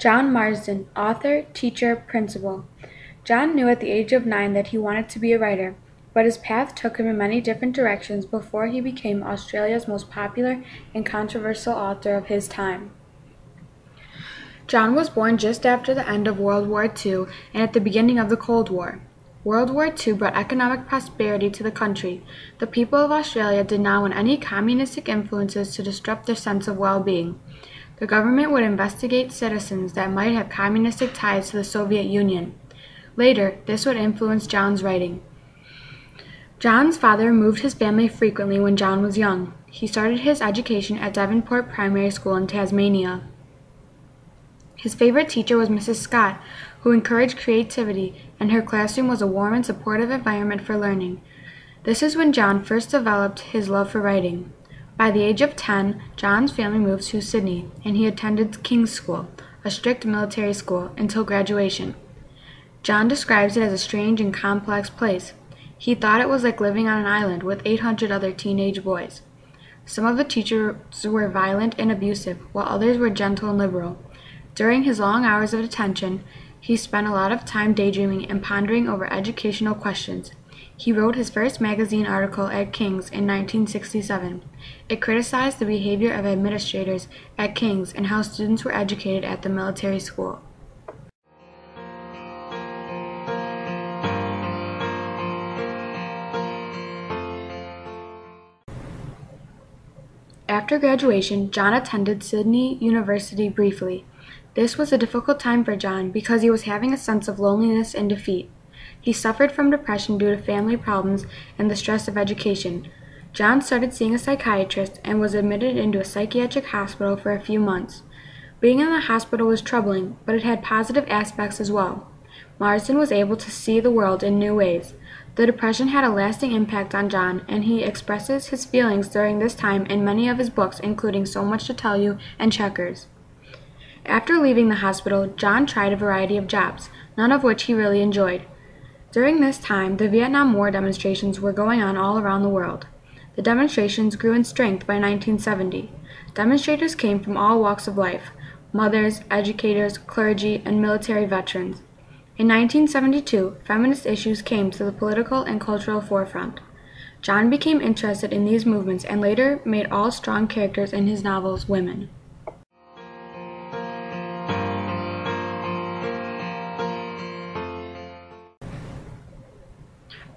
John Marsden, author, teacher, principal. John knew at the age of 9 that he wanted to be a writer, but his path took him in many different directions before he became Australia's most popular and controversial author of his time. John was born just after the end of World War II and at the beginning of the Cold War. World War II brought economic prosperity to the country. The people of Australia did not want any communistic influences to disrupt their sense of well-being. The government would investigate citizens that might have communistic ties to the Soviet Union. Later, this would influence John's writing. John's father moved his family frequently when John was young. He started his education at Devonport Primary School in Tasmania. His favorite teacher was Mrs. Scott, who encouraged creativity, and her classroom was a warm and supportive environment for learning. This is when John first developed his love for writing. By the age of 10, John's family moved to Sydney, and he attended King's School, a strict military school, until graduation. John describes it as a strange and complex place. He thought it was like living on an island with 800 other teenage boys. Some of the teachers were violent and abusive, while others were gentle and liberal. During his long hours of detention, he spent a lot of time daydreaming and pondering over educational questions. He wrote his first magazine article at King's in 1967. It criticized the behavior of administrators at King's and how students were educated at the military school. After graduation, John attended Sydney University briefly. This was a difficult time for John because he was having a sense of loneliness and defeat. He suffered from depression due to family problems and the stress of education. John started seeing a psychiatrist and was admitted into a psychiatric hospital for a few months. Being in the hospital was troubling, but it had positive aspects as well. Marsden was able to see the world in new ways. The depression had a lasting impact on John, and he expresses his feelings during this time in many of his books, including So Much to Tell You and Checkers. After leaving the hospital, John tried a variety of jobs, none of which he really enjoyed. During this time, the Vietnam War demonstrations were going on all around the world. The demonstrations grew in strength by 1970. Demonstrators came from all walks of life: mothers, educators, clergy, and military veterans. In 1972, feminist issues came to the political and cultural forefront. John became interested in these movements and later made all strong characters in his novels women.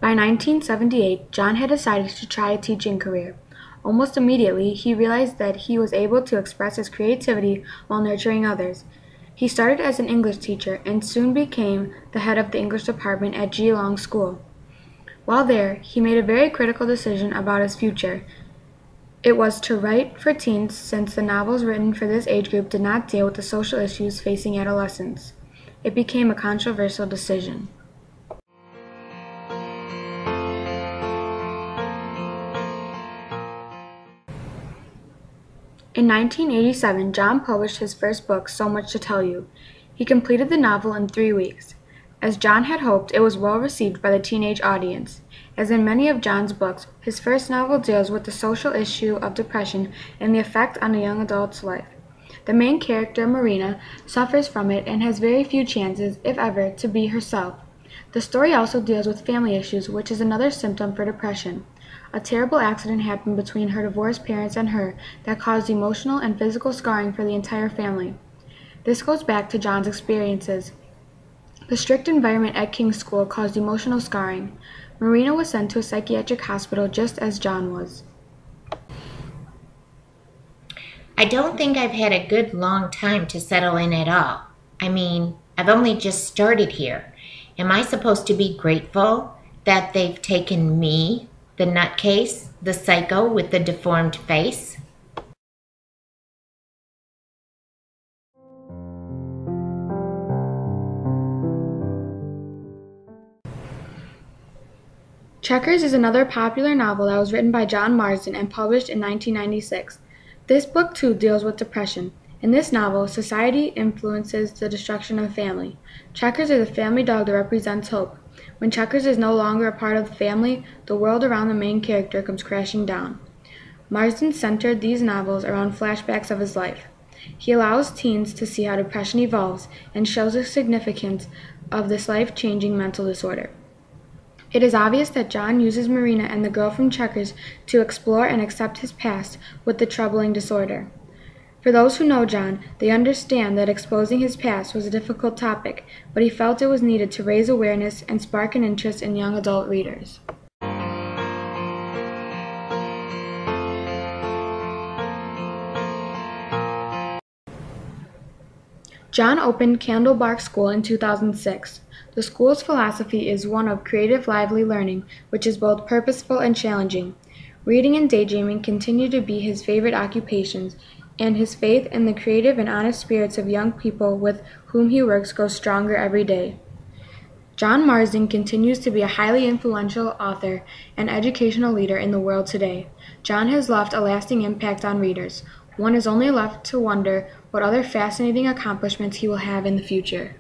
By 1978, John had decided to try a teaching career. Almost immediately, he realized that he was able to express his creativity while nurturing others. He started as an English teacher and soon became the head of the English department at Geelong School. While there, he made a very critical decision about his future. It was to write for teens, since the novels written for this age group did not deal with the social issues facing adolescents. It became a controversial decision. In 1987, John published his first book, So Much to Tell You. He completed the novel in 3 weeks. As John had hoped, it was well received by the teenage audience. As in many of John's books, his first novel deals with the social issue of depression and the effect on a young adult's life. The main character, Marina, suffers from it and has very few chances, if ever, to be herself. The story also deals with family issues, which is another symptom for depression. A terrible accident happened between her divorced parents and her that caused emotional and physical scarring for the entire family. This goes back to John's experiences. The strict environment at King's School caused emotional scarring. Marina was sent to a psychiatric hospital just as John was. I don't think I've had a good long time to settle in at all. I mean, I've only just started here. Am I supposed to be grateful that they've taken me, the nutcase, the psycho with the deformed face? Checkers is another popular novel that was written by John Marsden and published in 1996. This book too deals with depression. In this novel, society influences the destruction of family. Checkers is a family dog that represents hope. When Checkers is no longer a part of the family, the world around the main character comes crashing down. Marsden centered these novels around flashbacks of his life. He allows teens to see how depression evolves and shows the significance of this life-changing mental disorder. It is obvious that John uses Marina and the girl from Checkers to explore and accept his past with the troubling disorder. For those who know John, they understand that exposing his past was a difficult topic, but he felt it was needed to raise awareness and spark an interest in young adult readers. John opened Candlebark School in 2006. The school's philosophy is one of creative, lively learning, which is both purposeful and challenging. Reading and daydreaming continue to be his favorite occupations, and his faith in the creative and honest spirits of young people with whom he works grows stronger every day. John Marsden continues to be a highly influential author and educational leader in the world today. John has left a lasting impact on readers. One is only left to wonder what other fascinating accomplishments he will have in the future.